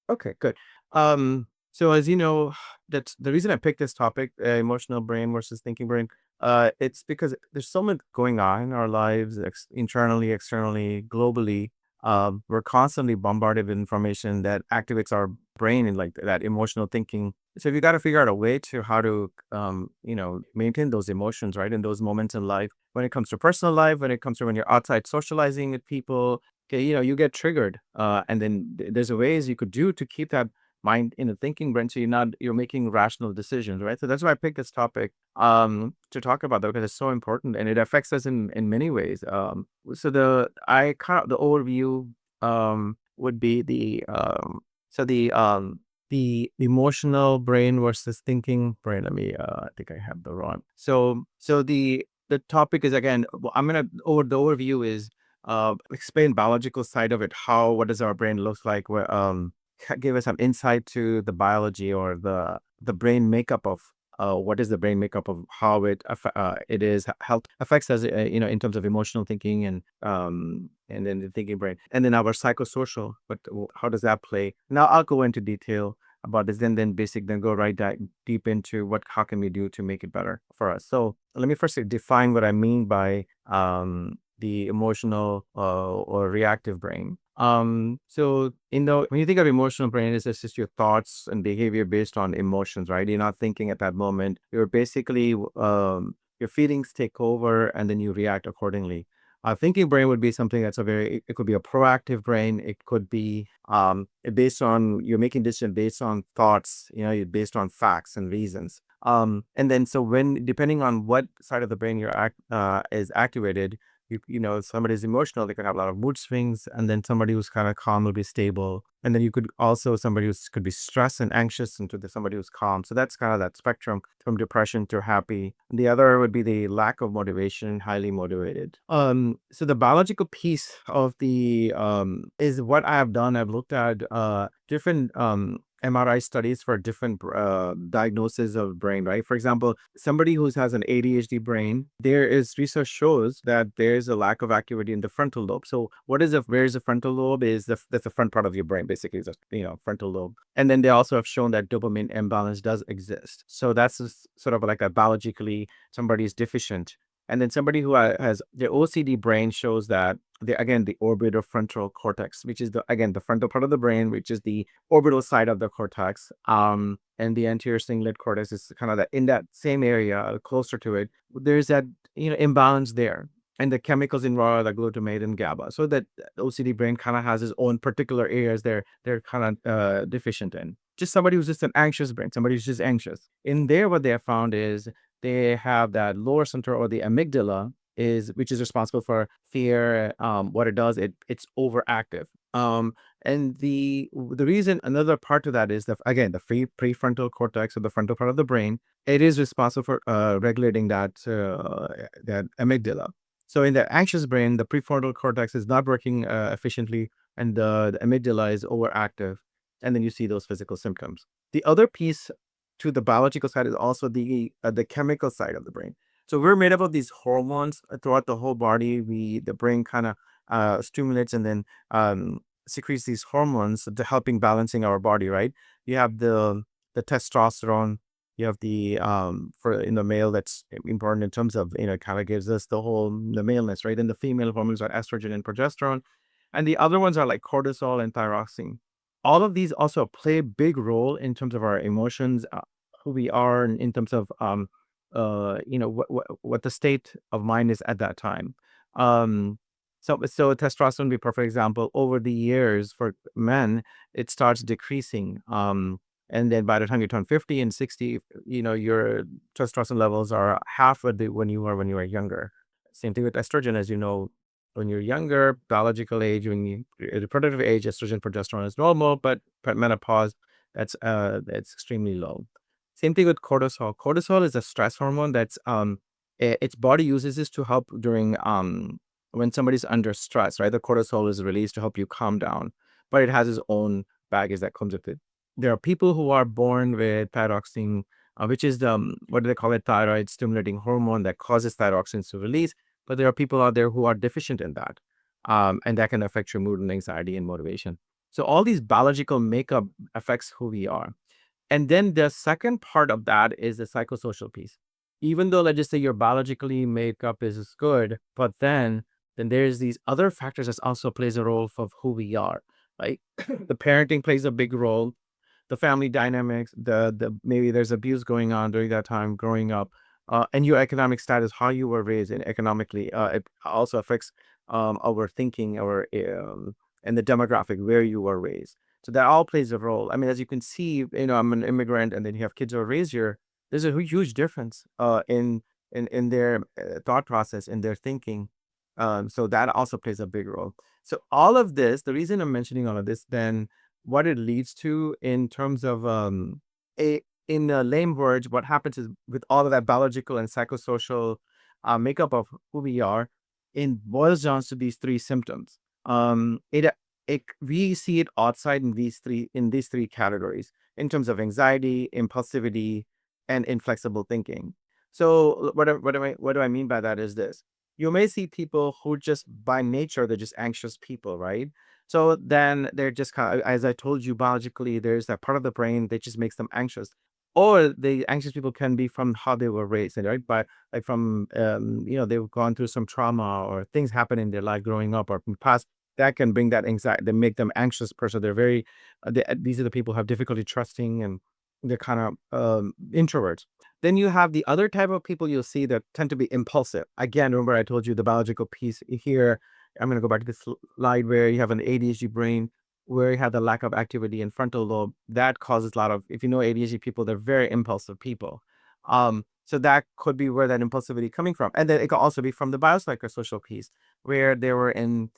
Okay, good. So as you know, that's the reason I picked this topic, emotional brain versus thinking brain. It's because there's so much going on in our lives, internally, externally, globally. We're constantly bombarded with information that activates our brain and like that emotional thinking. So you got to figure out a way to how to, maintain those emotions, right? In those moments in life, when it comes to personal life, when it comes to when you're outside socializing with people, okay, you get triggered, and then there's a ways you could do to keep that mind in a thinking brain, so you're making rational decisions, right? So that's why I picked this topic to talk about that, because it's so important and it affects us in many ways. So the overview would be so the emotional brain versus thinking brain. Let me I think I have the wrong. So the topic is, again, I'm gonna over the overview is explain biological side of it. What does our brain look like? Give us some insight to the biology, or the brain makeup of what is the brain makeup of how it is health affects us, in terms of emotional thinking, and then the thinking brain, and then our psychosocial. But how does that play? Now I'll go into detail about this, and then basic, then go deep into how can we do to make it better for us. So let me first define what I mean by the emotional or reactive brain. When you think of emotional brain, it's just your thoughts and behavior based on emotions, right? You're not thinking at that moment. You're basically your feelings take over, and then you react accordingly. A thinking brain would be something that's it could be a proactive brain. It could be based on you're making decisions based on thoughts, based on facts and reasons. And then so when depending on what side of the brain is activated, somebody's emotional, they could have a lot of mood swings, and then somebody who's kind of calm will be stable. And then you could also somebody who's could be stressed and anxious, and somebody who's calm. So that's kind of that spectrum from depression to happy. And the other would be the lack of motivation, highly motivated. So the biological piece of the is what I have done. I've looked at different MRI studies for different diagnoses of brain, right? For example, somebody who has an ADHD brain, there is research shows that there's a lack of activity in the frontal lobe. So where is the frontal lobe? That's the front part of your brain, basically, is frontal lobe. And then they also have shown that dopamine imbalance does exist. So that's just sort of like a biologically somebody is deficient. And then somebody who has the OCD brain shows that the orbitofrontal cortex, which is the frontal part of the brain, which is the orbital side of the cortex. And the anterior cingulate cortex is kind of that in that same area, closer to it. There's that imbalance there, and the chemicals involved are glutamate and GABA. So that OCD brain kind of has its own particular areas they're kind of deficient in. Just somebody who's just an anxious brain, somebody who's just anxious. In there, what they have found is they have that lower center, or the amygdala, which is responsible for fear. What it does, it's overactive. And the reason, another part to that is the prefrontal cortex, or the frontal part of the brain. It is responsible for regulating that amygdala. So in the anxious brain, the prefrontal cortex is not working efficiently, and the amygdala is overactive, and then you see those physical symptoms. The other piece to the biological side is also the chemical side of the brain. So we're made up of these hormones throughout the whole body. The brain kind of stimulates, and then secretes these hormones to helping balancing our body. Right? You have the testosterone. You have for in the male, that's important in terms of kind of gives us the maleness, right? And the female hormones are estrogen and progesterone, and the other ones are like cortisol and thyroxine. All of these also play a big role in terms of our emotions, who we are, in terms of what the state of mind is at that time. Um so so testosterone would be a perfect example. Over the years, for men, it starts decreasing, and then by the time you turn 50 and 60, your testosterone levels are half of when you were younger. Same thing with estrogen. As you know, when you're younger, biological age, when you reproductive age, estrogen, progesterone is normal, but menopause, that's extremely low. Same thing with cortisol. Cortisol is a stress hormone that's its body uses this to help during when somebody's under stress, right? The cortisol is released to help you calm down, but it has its own baggage that comes with it. There are people who are born with thyroxine, which is what do they call it? Thyroid stimulating hormone that causes thyroxine to release. But there are people out there who are deficient in that, and that can affect your mood and anxiety and motivation. So all these biological makeup affects who we are. And then the second part of that is the psychosocial piece. Even though, let's just say, your biologically makeup is good, but then there's these other factors that also plays a role of who we are. Like the parenting plays a big role, the family dynamics, the maybe there's abuse going on during that time growing up, and your economic status, how you were raised, and economically, it also affects our thinking, our and the demographic where you were raised. So that all plays a role. I mean, as you can see, I'm an immigrant, and then you have kids who are raised here. There's a huge difference in their thought process, in their thinking. So that also plays a big role. So all of this, the reason I'm mentioning all of this, then what it leads to in terms of a in lame words, what happens is with all of that biological and psychosocial makeup of who we are, it boils down to these three symptoms. It we see it outside in these three categories in terms of anxiety, impulsivity, and inflexible thinking. So what do I mean by that is this. You may see people who just by nature they're just anxious people, right? So then they're just kind of, as I told you, biologically, there's that part of the brain that just makes them anxious. Or the anxious people can be from how they were raised, right? But like from, they've gone through some trauma or things happen in their life growing up or from past that can bring that anxiety, they make them anxious person. They're very, these are the people who have difficulty trusting and they're kind of introverts. Then you have the other type of people you'll see that tend to be impulsive. Again, remember I told you the biological piece here. I'm going to go back to this slide where you have an ADHD brain, where you have the lack of activity in frontal lobe. That causes a lot of, if you know ADHD people, they're very impulsive people. So that could be where that impulsivity coming from. And then it could also be from the biopsychosocial piece, where they were in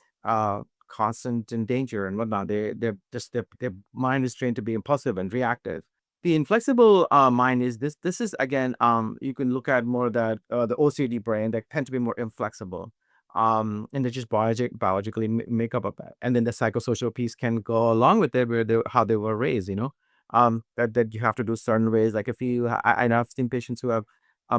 constant in danger and whatnot. They're just their mind is trained to be impulsive and reactive. The inflexible mind is this is again you can look at more that the OCD brain that tend to be more inflexible, and they just biologically make up of that. And then the psychosocial piece can go along with it, where they how they were raised, that you have to do certain ways. Like if you I know I've seen patients who have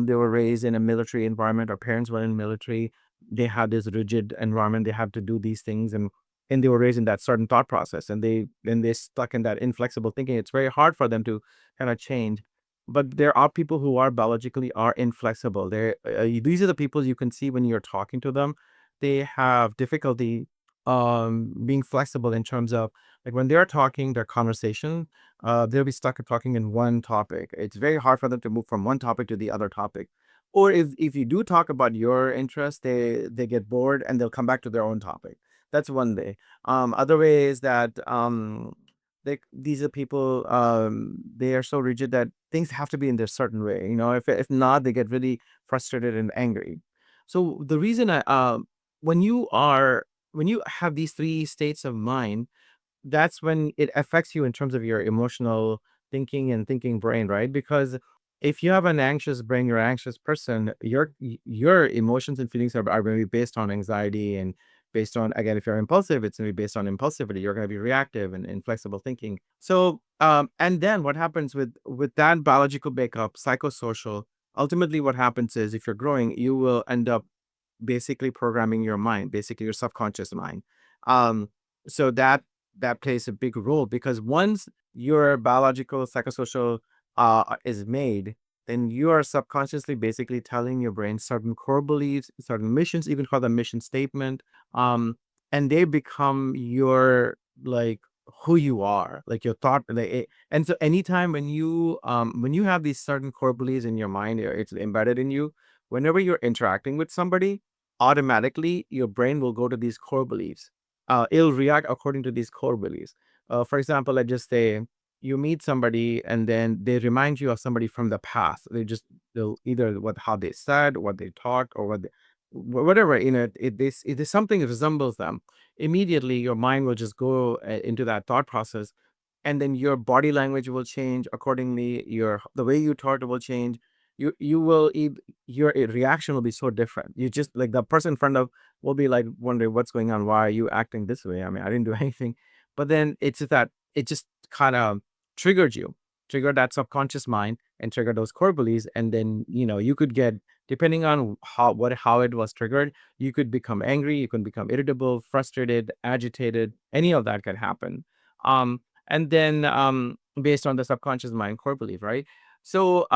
they were raised in a military environment, or parents were in military, they had this rigid environment, they have to do these things, and they were raised in that certain thought process, and they stuck in that inflexible thinking. It's very hard for them to kind of change. But there are people who are biologically are inflexible. These are the people you can see when you're talking to them. They have difficulty being flexible in terms of, like, when they're talking their conversation, they'll be stuck talking in one topic. It's very hard for them to move from one topic to the other topic. Or if you do talk about your interest, they get bored and they'll come back to their own topic. That's one way. Other way is that these are people, they are so rigid that things have to be in their certain way. If not, they get really frustrated and angry. So the reason when when you have these three states of mind, that's when it affects you in terms of your emotional thinking and thinking brain, right? Because if you have an anxious brain, you're an anxious person, your emotions and feelings are going to be based on anxiety, and based on, again, if you're impulsive, it's going to be based on impulsivity. You're going to be reactive and inflexible thinking. So and then what happens with that biological makeup, psychosocial, ultimately what happens is, if you're growing, you will end up basically programming your mind, basically your subconscious mind. Um, so that plays a big role, because once your biological psychosocial is made, then you are subconsciously basically telling your brain certain core beliefs, certain missions, even called a mission statement, um, and they become your, like, who you are, like your thought. And so anytime when you have these certain core beliefs in your mind, it's embedded in you. Whenever you're interacting with somebody, automatically your brain will go to these core beliefs. It'll react according to these core beliefs. For example, let's just say you meet somebody and then they remind you of somebody from the past. They'll either how they said, what they talked, or whatever, it is something that resembles them. Immediately your mind will just go into that thought process, and then your body language will change accordingly. The way you talk will change. You will your reaction will be so different. You just, like, the person in front of will be like wondering what's going on. Why are you acting this way? I mean, I didn't do anything. But then it's just that it just kind of triggered you, triggered that subconscious mind and triggered those core beliefs. And then, you could get, depending on how it was triggered, you could become angry, you can become irritable, frustrated, agitated. Any of that could happen. And then based on the subconscious mind core belief, right? So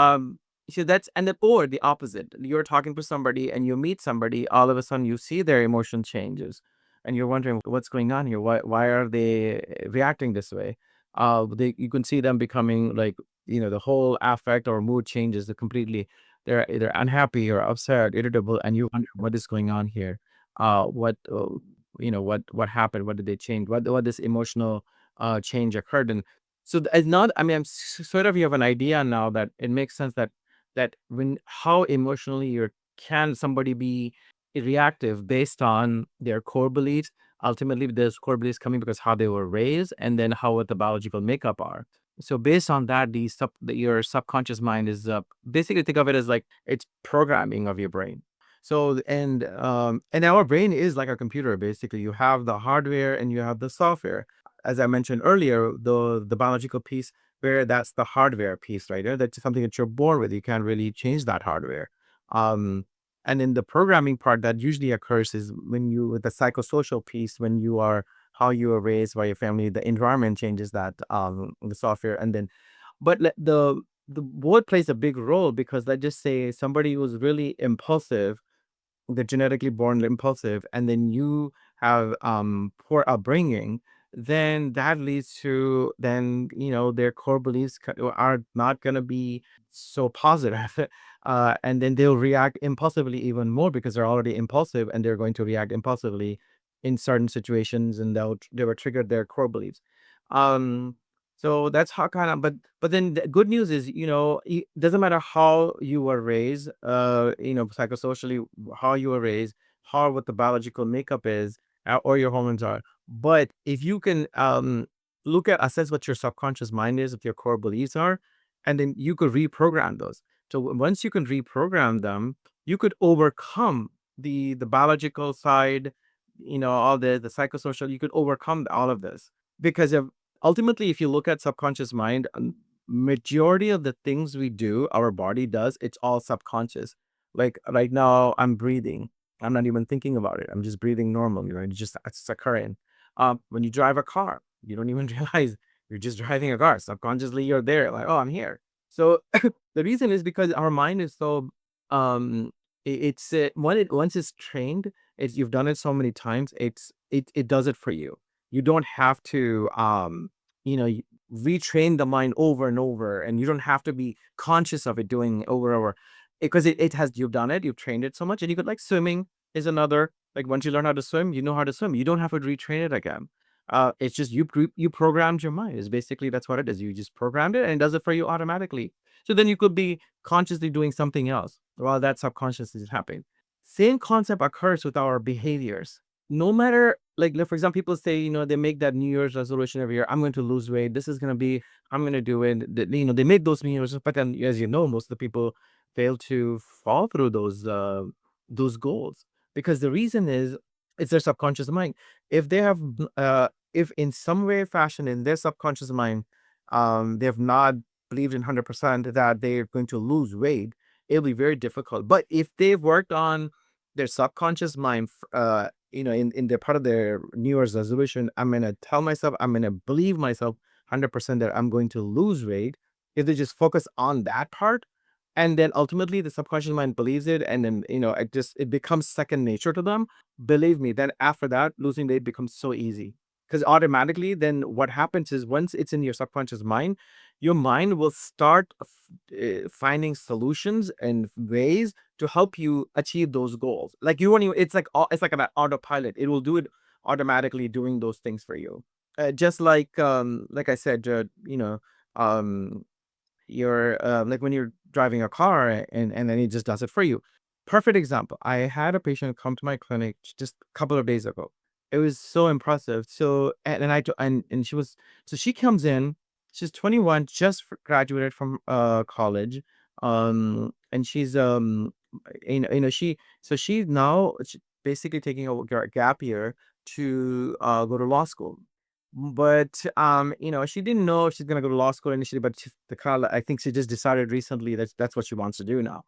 so that's and then or the opposite. You're talking to somebody and you meet somebody, all of a sudden you see their emotion changes and you're wondering what's going on here. Why are they reacting this way? You can see them becoming like, the whole affect or mood changes completely. They're either unhappy or upset, irritable, and you wonder what is going on here. What what happened? What did they change? What this emotional change occurred? And so it's not. I mean, sort of you have an idea now that it makes sense that when how emotionally can somebody be reactive based on their core beliefs. Ultimately, those core beliefs coming because how they were raised and then how what the biological makeup are. So based on that, your subconscious mind is basically think of it as like it's programming of your brain. So and our brain is like a computer. Basically, you have the hardware and you have the software. As I mentioned earlier, the biological piece where that's the hardware piece, right? That's something that you're born with. You can't really change that hardware. Um, and in the programming part that usually occurs is when you with the psychosocial piece, when you are how you were raised by your family, the environment changes that the software, and then the board plays a big role because let's just say somebody who's really impulsive, they're genetically born impulsive, and then you have poor upbringing, then that leads to then their core beliefs are not going to be so positive. And then they'll react impulsively even more because they're already impulsive and they're going to react impulsively in certain situations, and they will trigger their core beliefs. um so that's how kind of, but then the good news is, it doesn't matter how you were raised, psychosocially, how you were raised, how what the biological makeup is, or your hormones are. But if you can look at assess what your subconscious mind is, what your core beliefs are, and then you could reprogram those. So once you can reprogram them, you could overcome the biological side, all the psychosocial. You could overcome all of this because of ultimately, if you look at subconscious mind, majority of the things we do, our body does, it's all subconscious. Like right now, I'm breathing. I'm not even thinking about it. I'm just breathing normally, right? It's occurring. When you drive a car, you don't even realize you're just driving a car. Subconsciously, you're there, like, oh, I'm here. So the reason is because our mind is so it's once it's trained, it's you've done it so many times, it does it for you. You don't have to you know y- retrain the mind over and over, and you don't have to be conscious of it doing over and over because it has you've done it, you've trained it so much. And you could like swimming is another, like once you learn how to swim, you know how to swim, you don't have to retrain it again. It's just you programmed your mind. Is basically that's what it is. You just programmed it and it does it for you automatically. So then you could be consciously doing something else while that subconscious is happening. Same concept occurs with our behaviors. No matter like for example, people say, they make that New Year's resolution every year. I'm going to lose weight. This is gonna be, I'm gonna do it. They make those New Year's, but then as you know, most of the people fail to fall through those goals. Because the reason is it's their subconscious mind. If they have if in some way, fashion in their subconscious mind, they have not believed in 100% that they're going to lose weight, it'll be very difficult. But if they've worked on their subconscious mind, in their part of their New Year's resolution, I'm gonna tell myself, I'm gonna believe myself 100% that I'm going to lose weight. If they just focus on that part, and then ultimately the subconscious mind believes it, and then it becomes second nature to them. Believe me, then after that, losing weight becomes so easy. Because automatically, then what happens is once it's in your subconscious mind, your mind will start finding solutions and ways to help you achieve those goals. Like you won't even, it's like an autopilot. It will do it automatically doing those things for you. Just like I said, um you're like when you're driving a car and then it just does it for you. Perfect example. I had a patient come to my clinic just a couple of days ago. It was so impressive. So and she was so she comes in. She's 21, just graduated from college, and she's she's now basically taking a gap year to go to law school. But, she didn't know if she's gonna go to law school initially, but she's the kind I think she just decided recently that that's what she wants to do now.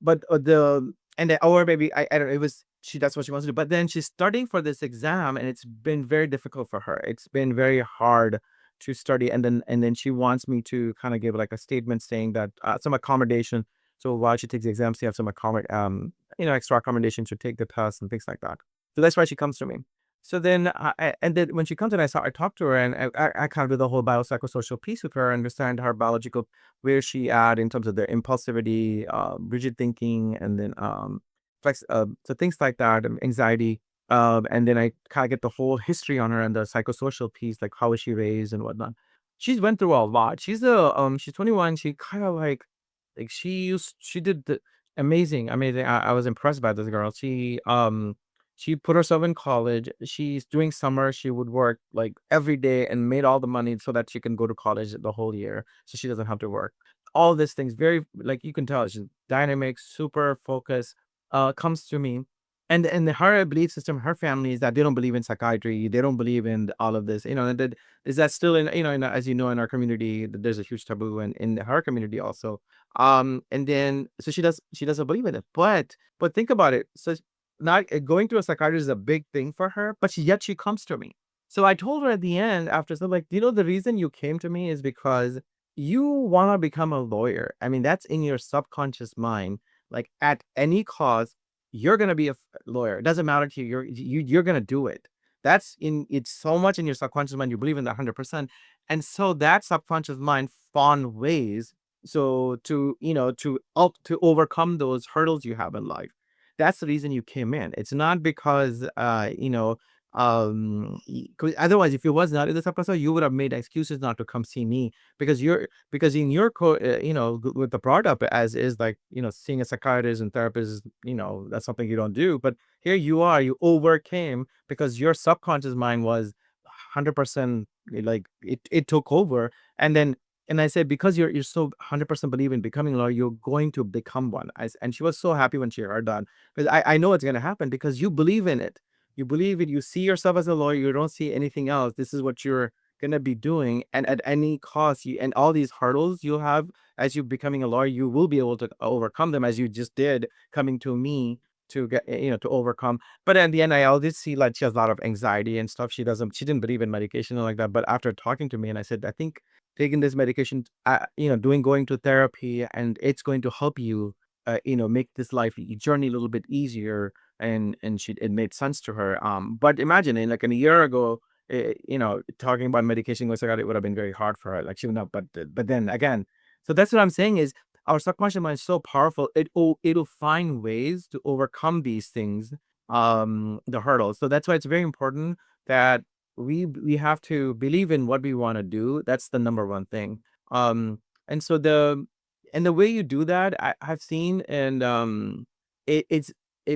But, or maybe I don't know, that's what she wants to do. But then she's studying for this exam, and it's been very difficult for her. It's been very hard to study, and then she wants me to kind of give like a statement saying that some accommodation. So while she takes the exams, she have some extra accommodation to take the test and things like that. So that's why she comes to me. So then, and then when she comes in, I talk to her, and I kind of do the whole biopsychosocial piece with her, understand her biological, where she at in terms of their impulsivity, rigid thinking, and then so things like that, anxiety. And then I kind of get the whole history on her and the psychosocial piece, like how was she raised and whatnot. She's went through a lot. She's 21. She kind of like she did the amazing. I was impressed by this girl. She put herself in college. She's doing summer. She would work like every day and made all the money so that she can go to college the whole year, so she doesn't have to work. All these things, very like you can tell, she's dynamic, super focused. Comes to me, and her belief system, her family is that they don't believe in psychiatry. They don't believe in all of this. And that is that still in as you know, in our community, there's a huge taboo, and in her community also. And then so she doesn't believe in it, but think about it. So not going to a psychiatrist is a big thing for her, but yet she comes to me. So I told her at the end after, so like, the reason you came to me is because you want to become a lawyer. I mean, that's in your subconscious mind. Like at any cost, you're gonna be a lawyer. It doesn't matter to you. You're gonna do it. It's so much in your subconscious mind. You believe in that 100%, and so that subconscious mind found ways so to to overcome those hurdles you have in life. That's the reason you came in. It's not because, 'cause otherwise, if it was not in the subconscious, you would have made excuses not to come see me because in your with the brought up as is like, seeing a psychiatrist and therapist, that's something you don't do. But here you are, you overcame because your subconscious mind was 100% like it took over. And then, and I said, because you're so 100% believe in becoming a lawyer, you're going to become one. And she was so happy when she heard that. Because I know it's gonna happen because you believe in it. You believe it, you see yourself as a lawyer, you don't see anything else. This is what you're gonna be doing. And at any cost, you and all these hurdles you'll have as you becoming a lawyer, you will be able to overcome them as you just did coming to me to get to overcome. But in the end, I always see like she has a lot of anxiety and stuff. She didn't believe in medication and like that. But after talking to me, and I said, I think taking this medication, going to therapy, and it's going to help you, make this life journey a little bit easier. And it made sense to her. But imagine in a year ago, talking about medication with psychiatry, it would have been very hard for her. Like she would not, but then again, so that's what I'm saying is our subconscious mind is so powerful. It'll find ways to overcome these things, the hurdles. So that's why it's very important that we have to believe in what we want to do. That's the number one thing. And so the way you do that, I've seen, and it's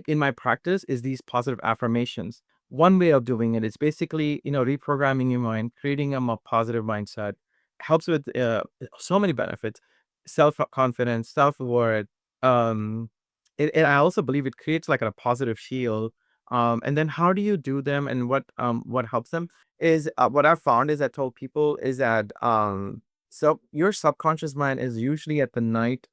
in my practice is these positive affirmations. One way of doing it is basically, reprogramming your mind, creating a more positive mindset, helps with so many benefits, self confidence, self worth. Um, and I also believe it creates like a positive shield. And then how do you do them, and what helps them is, what I've found is I told people is that so your subconscious mind is usually at the night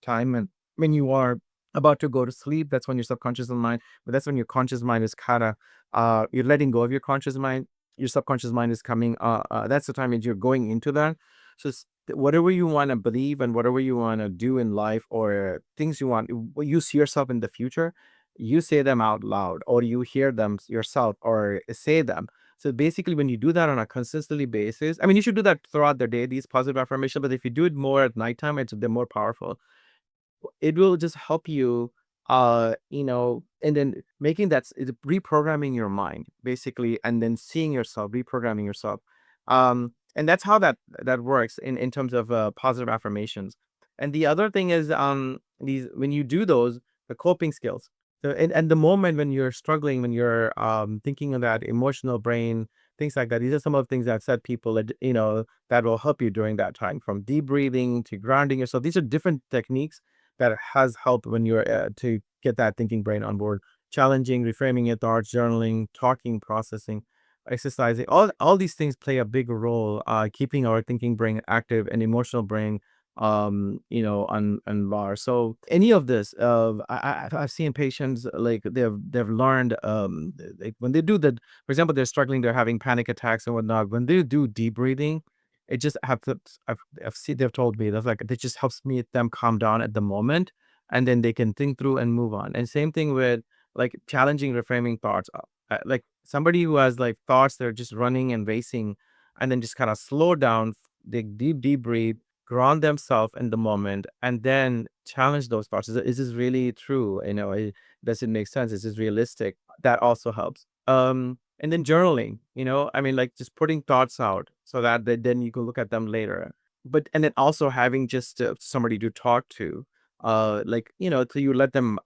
time, and when you are about to go to sleep, that's when your subconscious mind, but that's when your conscious mind is kind of you're letting go of your conscious mind. Your subconscious mind is coming. That's the time that you're going into that. So whatever you want to believe and whatever you want to do in life, or things you want, you see yourself in the future, you say them out loud, or you hear them yourself, or say them. So basically, when you do that on a consistently basis, I mean, you should do that throughout the day, these positive affirmations. But if you do it more at nighttime, they're more powerful. It will just help you, and then making it's reprogramming your mind basically, and then seeing yourself, reprogramming yourself. And that's how that works in terms of positive affirmations. And the other thing is, these when you do those, the coping skills. So and the moment when you're struggling, when you're thinking of that emotional brain, things like that, these are some of the things that said people that that will help you during that time, from deep breathing to grounding yourself. These are different techniques that has helped when you're to get that thinking brain on board. Challenging, reframing your thoughts, journaling, talking, processing, exercising. All these things play a big role, keeping our thinking brain active and emotional brain on bar. So any of this, I've seen patients like they've learned, like when they do that, for example, they're struggling, they're having panic attacks and whatnot. When they do deep breathing, it just have to, I've seen, they've told me that's like, it just helps me them calm down at the moment, and then they can think through and move on. And same thing with like challenging reframing thoughts. Like somebody who has like thoughts that are just running and racing, and then just kind of slow down, they deep breathe, ground themselves in the moment, and then challenge those thoughts. Is this really true? Does it make sense? Is this realistic? That also helps. And then journaling, I mean, like just putting thoughts out so that then you can look at them later. But and then also having just somebody to talk to, like so you let them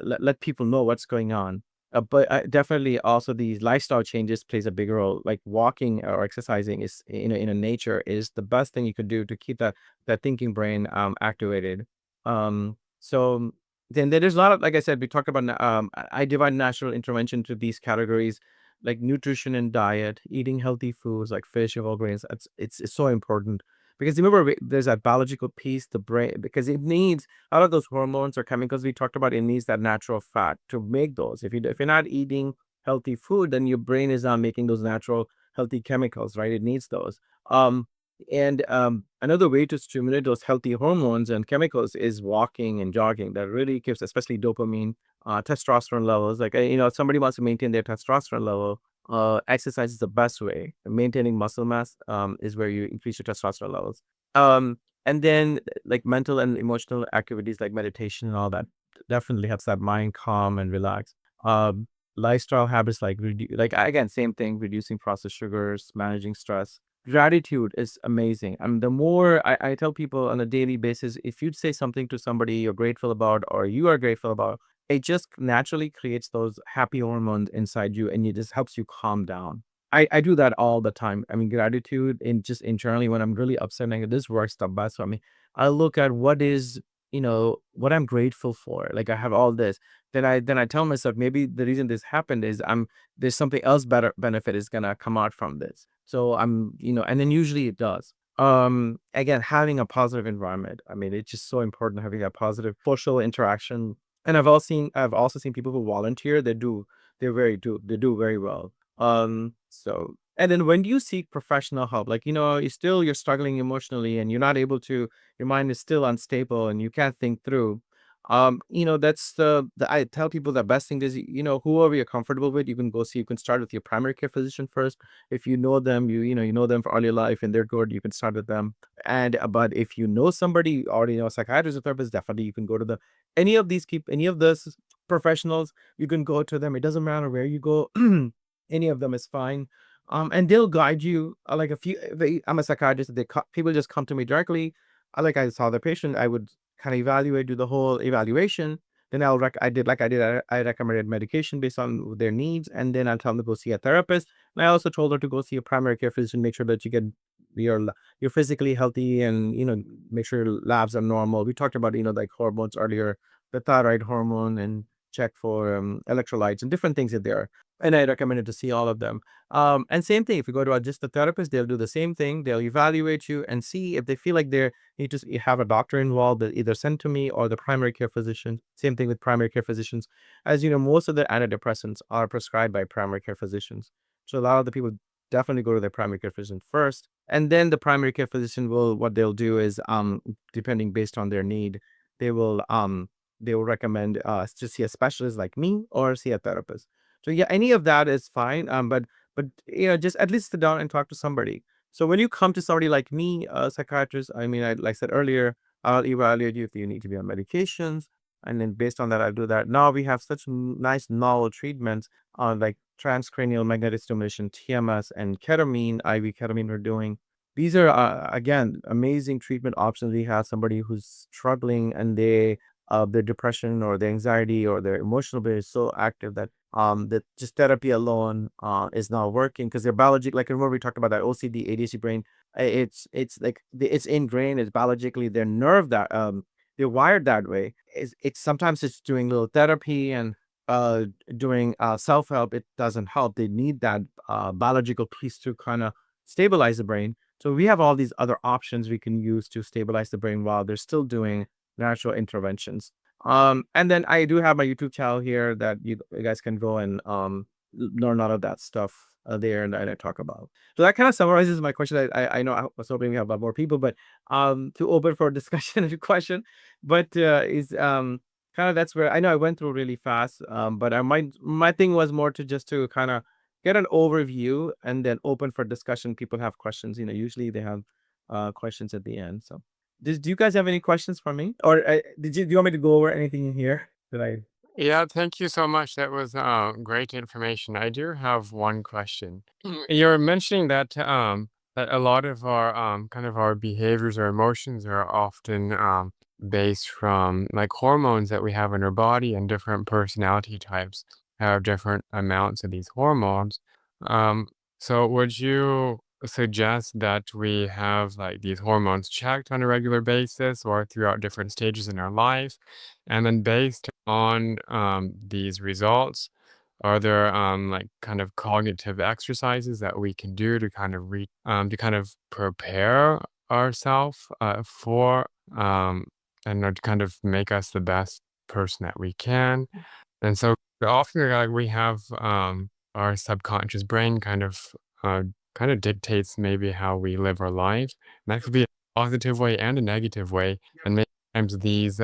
let people know what's going on. But definitely also these lifestyle changes plays a big role. Like walking or exercising is in a nature is the best thing you could do to keep that thinking brain activated. So then there's a lot of, like I said, we talked about I divide natural intervention to these categories like nutrition and diet, eating healthy foods like fish and whole grains. It's so important because remember there's that biological piece, the brain, because it needs a lot of those hormones or chemicals we talked about. It needs that natural fat to make those. If you're not eating healthy food, then your brain is not making those natural healthy chemicals, right? It needs those. Um, and another way to stimulate those healthy hormones and chemicals is walking and jogging. That really gives, especially dopamine, testosterone levels. Like, if somebody wants to maintain their testosterone level, exercise is the best way. Maintaining muscle mass is where you increase your testosterone levels. And then like mental and emotional activities like meditation and all that definitely helps that mind calm and relax. Lifestyle habits like again, same thing, reducing processed sugars, managing stress. Gratitude is amazing. I mean, the more I tell people on a daily basis, if you'd say something to somebody you're grateful about or you are grateful about, it just naturally creates those happy hormones inside you, and it just helps you calm down. I do that all the time. I mean, gratitude in just internally when I'm really upset, and this works the best for me. I look at what I'm grateful for. Like I have all this. Then I tell myself maybe the reason this happened is there's something else better benefit is gonna come out from this. So and then usually it does. Again, having a positive environment. I mean, it's just so important having a positive social interaction. And I've also seen people who volunteer, they do very well. So and then when you seek professional help, like you're struggling emotionally and you're not able to, your mind is still unstable and you can't think through. That's the I tell people the best thing is, whoever you're comfortable with, you can go see. You can start with your primary care physician first. If you know them, you know them for all your life and they're good, you can start with them. And but if you know somebody, you already know a psychiatrist or therapist, definitely you can go to the any of those professionals, you can go to them. It doesn't matter where you go. Any of them is fine. And they'll guide you. Like a few, I'm a psychiatrist. People just come to me directly. I saw the patient. I would kind of do the whole evaluation. Then I recommended medication based on their needs, and then I'll tell them to go see a therapist. And I also told her to go see a primary care physician, make sure that you're physically healthy, and make sure your labs are normal. We talked about like hormones earlier, the thyroid hormone, and check for electrolytes and different things in there. And I recommended to see all of them. And same thing, if you go to just a therapist, they'll do the same thing. They'll evaluate you and see if they feel like they need to have a doctor involved. They'll either send to me or the primary care physician. Same thing with primary care physicians. As you know, most of the antidepressants are prescribed by primary care physicians. So a lot of the people definitely go to their primary care physician first. And then the primary care physician what they'll do is, depending based on their need, they will, they will recommend to see a specialist like me or see a therapist. So yeah, any of that is fine. But just at least sit down and talk to somebody. So when you come to somebody like me, a psychiatrist, I mean, like I said earlier, I'll evaluate you if you need to be on medications, and then based on that, I'll do that. Now we have such nice novel treatments on like transcranial magnetic stimulation, TMS, and ketamine, IV ketamine we're doing. These are again amazing treatment options. We have somebody who's struggling and their depression or their anxiety or their emotional bit is so active that just therapy alone is not working because they're biologic. Like remember we talked about that OCD, ADHD brain. It's like it's ingrained. It's biologically their nerve that they're wired that way. It's sometimes it's doing little therapy and uh doing self help. It doesn't help. They need that biological piece to kind of stabilize the brain. So we have all these other options we can use to stabilize the brain while they're still doing natural interventions. And then I do have my YouTube channel here that you guys can go and learn a lot of that stuff there and that I talk about. So that kind of summarizes my question. I know I was hoping we have a lot more people, but to open for discussion and question, but is kind of that's where I know I went through really fast. But my thing was more to just to kind of get an overview and then open for discussion. People have questions, usually they have questions at the end. So do you guys have any questions for me? Or do you want me to go over anything in here that I Yeah, thank you so much. That was great information. I do have one question. You're mentioning that a lot of our kind of our behaviors or emotions are often based from like hormones that we have in our body, and different personality types have different amounts of these hormones. Um, so would you suggest that we have like these hormones checked on a regular basis or throughout different stages in our life? And then based on these results, are there like kind of cognitive exercises that we can do to kind of to kind of prepare ourselves for and to kind of make us the best person that we can? And so often, like, we have our subconscious brain uh, kind of dictates maybe how we live our life. And that could be a positive way and a negative way. And many times these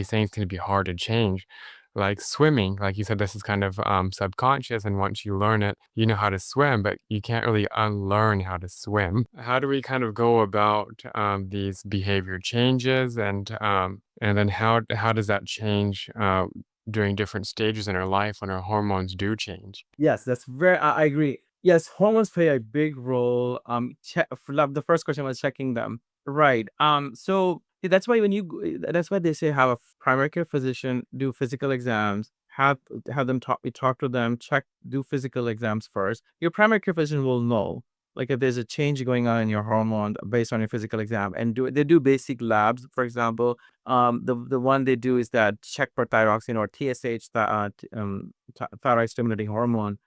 things can be hard to change. Like swimming, like you said, this is kind of subconscious, and once you learn it, you know how to swim, but you can't really unlearn how to swim. How do we kind of go about these behavior changes, and then how does that change during different stages in our life when our hormones do change? Yes, that's very I agree. Yes, hormones play a big role. The first question was checking them. Right. So yeah, that's why that's why they say have a primary care physician do physical exams, have them talk to them, do physical exams first. Your primary care physician will know like if there's a change going on in your hormone based on your physical exam, and they do basic labs. For example, the one they do is that check for thyroxine or TSH, thyroid stimulating hormone,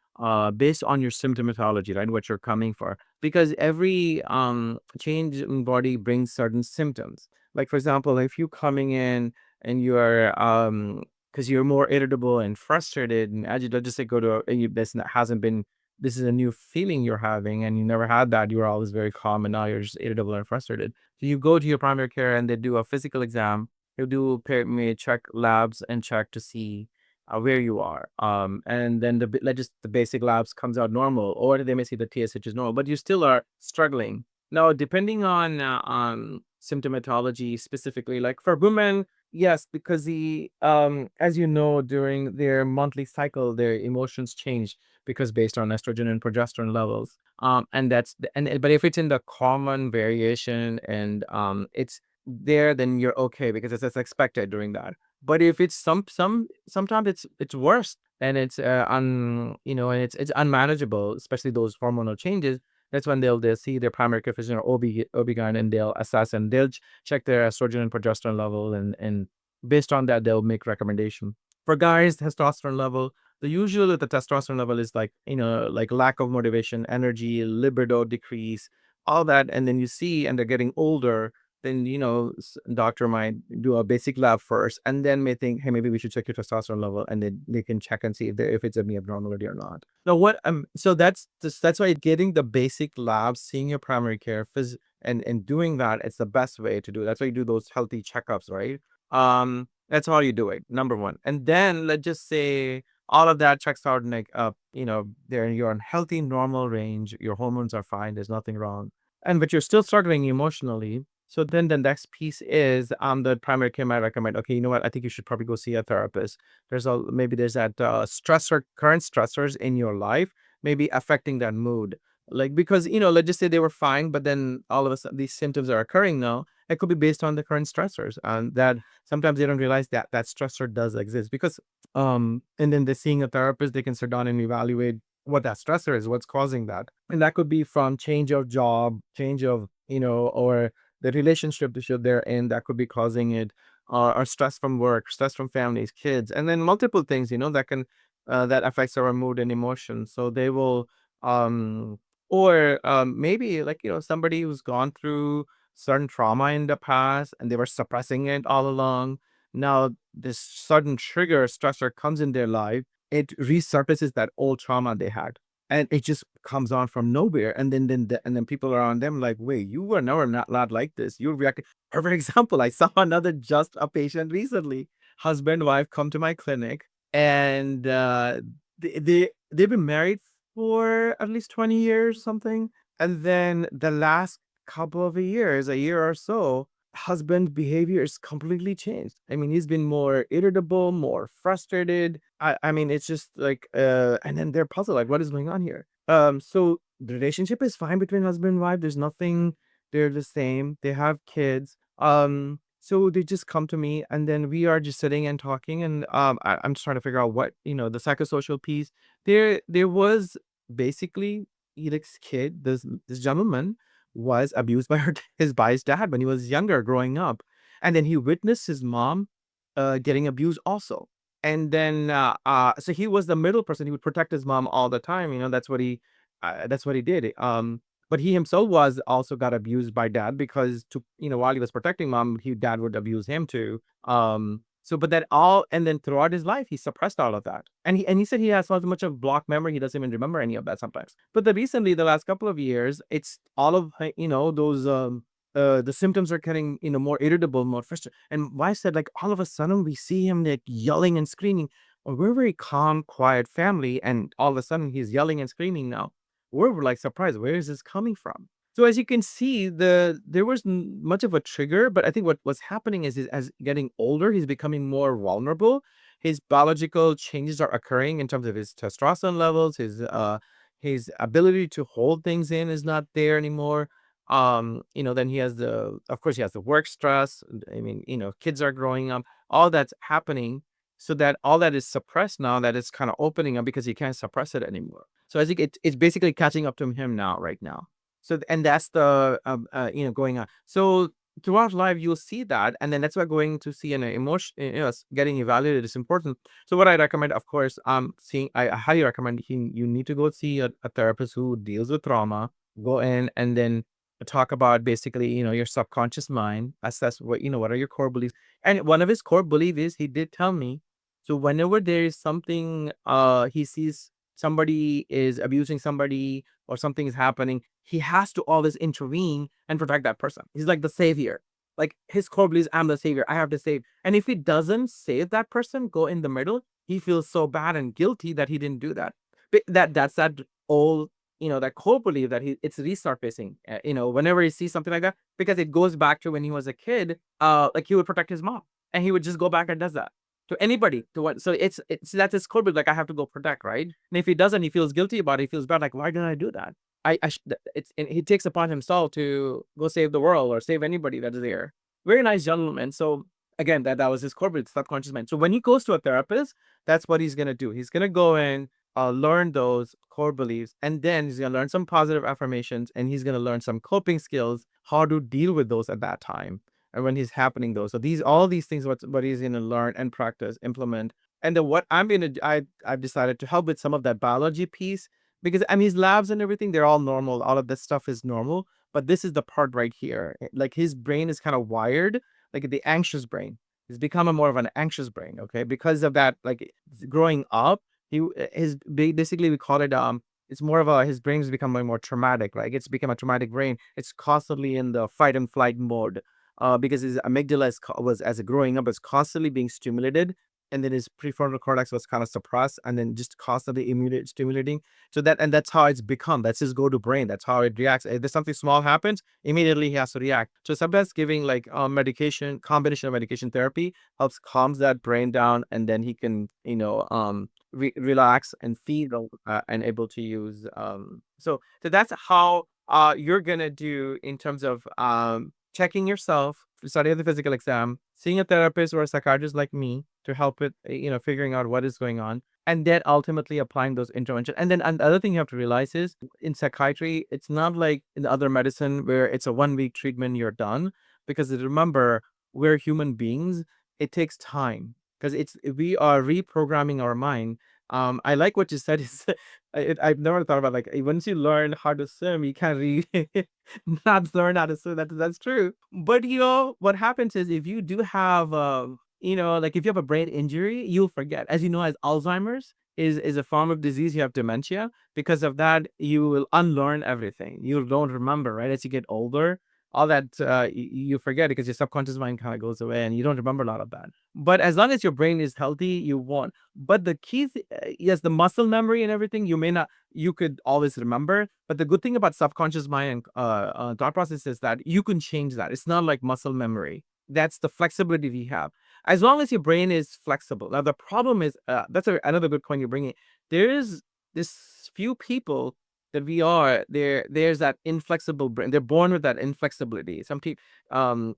based on your symptomatology, right? What you're coming for. Because every change in body brings certain symptoms. Like, for example, if you coming in and you're because you're more irritable and frustrated and agitated, just say go to hasn't been this is a new feeling you're having and you never had that. You were always very calm and now you're just irritable and frustrated. So you go to your primary care and they do a physical exam. He'll may check labs and check to see where you are. And then just the basic labs comes out normal, or they may see the TSH is normal, but you still are struggling. Now, depending on symptomatology specifically, like for women, yes, because as you know, during their monthly cycle, their emotions change because based on estrogen and progesterone levels. And but if it's in the common variation and it's there, then you're okay because it's as expected during that. But if it's sometimes it's worse and it's and it's unmanageable, especially those hormonal changes. That's when they'll see their primary care physician or OB/GYN and they'll assess and they'll check their estrogen and progesterone level and based on that they'll make recommendation. For guys, testosterone level, the usual with the testosterone level is like like lack of motivation, energy, libido decrease, all that, and then you see and they're getting older, then doctor might do a basic lab first and then may think, hey, maybe we should check your testosterone level, and then they can check and see if it's a me abnormality or not. Now what so that's why getting the basic labs, seeing your primary care and doing that, it's the best way to do it. That's why you do those healthy checkups, right? That's how you do it, number one. And then let's just say all of that checks out, and like you're in healthy normal range, your hormones are fine, there's nothing wrong, and but you're still struggling emotionally. So then the next piece is the primary care might recommend, okay, you know what, I think you should probably go see a therapist. Maybe there's that current stressors in your life maybe affecting that mood. Like because let's just say they were fine, but then all of a sudden these symptoms are occurring now. It could be based on the current stressors, and that sometimes they don't realize that that stressor does exist because and then they're seeing a therapist, they can sit down and evaluate what that stressor is, what's causing that. And that could be from change of job, change of, or the relationship that they're in that could be causing it, or stress from work, stress from families, kids, and then multiple things, that can, that affects our mood and emotions. So they will, um, Or maybe like, somebody who's gone through certain trauma in the past and they were suppressing it all along. Now this sudden trigger stressor comes in their life, it resurfaces that old trauma they had. And it just comes on from nowhere. And then people around them like, wait, you were never not like this. You reacted. For example, I saw another just a patient recently. Husband, wife come to my clinic, and they've been married for at least 20 years, something. And then the last couple of years, a year or so, husband behavior is completely changed. I mean, he's been more irritable, more frustrated. I mean, it's just like, and then they're puzzled, like, what is going on here? So the relationship is fine between husband and wife. There's nothing, they're the same. They have kids. So they just come to me and then we are just sitting and talking. And I'm just trying to figure out what, the psychosocial piece. There was basically Edic's kid, this gentleman was abused by by his dad when he was younger, growing up, and then he witnessed his mom getting abused also. And then so he was the middle person. He would protect his mom all the time. That's what he did. But he himself was also got abused by dad because to while he was protecting mom, dad would abuse him too. So, but that all, and then throughout his life, he suppressed all of that. And he said he has so much of block memory, he doesn't even remember any of that sometimes. But the last couple of years, it's all of those the symptoms are getting more irritable, more frustrated. And why I said like all of a sudden we see him like yelling and screaming. Or we're a very calm, quiet family, and all of a sudden he's yelling and screaming now. We're like surprised. Where is this coming from? So as you can see, there was much of a trigger, but I think what's happening is as getting older, he's becoming more vulnerable. His biological changes are occurring in terms of his testosterone levels. His ability to hold things in is not there anymore. Then he has of course, he has the work stress. I mean, kids are growing up. All that's happening, so that all that is suppressed now, that is kind of opening up because he can't suppress it anymore. So I think it's basically catching up to him now, right now. So and that's the going on. So throughout life, you'll see that, and then that's why going to see an emotion, getting evaluated is important. So what I recommend, of course, seeing I highly recommend you need to go see a therapist who deals with trauma. Go in and then talk about basically your subconscious mind. Assess what are your core beliefs. And one of his core beliefs is, he did tell me. So whenever there is something, he sees somebody is abusing somebody or something is happening, he has to always intervene and protect that person. He's like the savior. Like his core believes, I'm the savior. I have to save. And if he doesn't save that person, go in the middle, he feels so bad and guilty that he didn't do that. That's that old, that core belief that it's resurfacing. Whenever he sees something like that, because it goes back to when he was a kid. Like he would protect his mom, and he would just go back and does that to anybody to what so it's that's his core belief, like I have to go protect, right? And if he doesn't, he feels guilty about it, he feels bad, like why didn't I do that? It's and he takes upon himself to go save the world or save anybody that is there. Very nice gentleman. So again, that was his core belief, subconscious mind. So when he goes to a therapist, that's what he's gonna do. He's gonna go in, learn those core beliefs, and then he's gonna learn some positive affirmations, and he's gonna learn some coping skills, how to deal with those at that time and when he's happening those. So all these things what he's gonna learn and practice, implement. And then what I'm gonna I've decided to help with some of that biology piece, because I mean his labs and everything, they're all normal. All of this stuff is normal. But this is the part right here. Like his brain is kind of wired, like the anxious brain. He's become a more of an anxious brain, okay? Because of that, like growing up, basically we call it it's more of a his brain's become more traumatic, like it's become a traumatic brain. It's constantly in the fight and flight mode, because his amygdala was as a growing up was constantly being stimulated, and then his prefrontal cortex was kind of suppressed, and then just constantly stimulating. So that's how it's become. That's his go-to brain. That's how it reacts. If there's something small happens, immediately he has to react. So sometimes giving like medication, combination of medication therapy helps calms that brain down, and then he can relax and feel and able to use. So that's how you're gonna do in terms of checking yourself, studying the physical exam, seeing a therapist or a psychiatrist like me to help with figuring out what is going on, and then ultimately applying those interventions. And then and the other thing you have to realize is in psychiatry, it's not like in other medicine where it's a 1 week treatment, you're done. Because remember, we're human beings. It takes time because we are reprogramming our mind. I like what you said is I've never thought about like once you learn how to swim, you can't really not learn how to swim. That's true. But what happens is if you do have like if you have a brain injury, you'll forget. As you know, as Alzheimer's is a form of disease, you have dementia. Because of that, you will unlearn everything. You don't remember, right? As you get older, all that you forget because your subconscious mind kind of goes away and you don't remember a lot of that. But as long as your brain is healthy, you won't. But the key, yes, the muscle memory and everything, you may not, you could always remember. But the good thing about subconscious mind and thought process is that you can change that. It's not like muscle memory. That's the flexibility we have. As long as your brain is flexible. Now, the problem is that's another good point you're bringing. There is this few people that we are there's that inflexible brain. They're born with that inflexibility. Some people,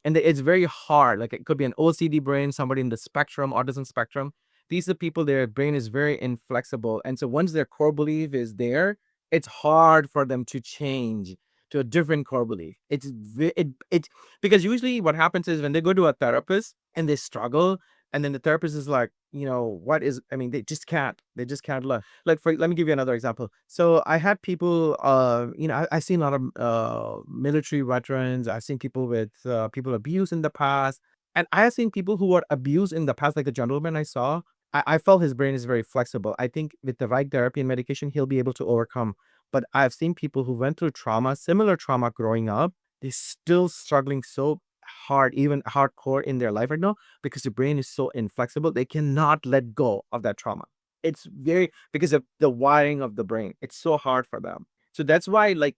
it's very hard. Like it could be an OCD brain, somebody in the spectrum, autism spectrum. These are people, their brain is very inflexible. And so once their core belief is there, it's hard for them to change to a different core belief. It because usually what happens is when they go to a therapist and they struggle, and then the therapist is like, what is, I mean, they just can't learn. Like let me give you another example. So I had people, I've seen a lot of military veterans. I've seen people with people abused in the past. And I have seen people who were abused in the past, like the gentleman I saw. I felt his brain is very flexible. I think with the right therapy and medication, he'll be able to overcome. But I've seen people who went through trauma, similar trauma growing up, they're still struggling so hard, even hardcore in their life right now, because the brain is so inflexible. They cannot let go of that trauma. It's very because of the wiring of the brain. It's so hard for them. So that's why, like,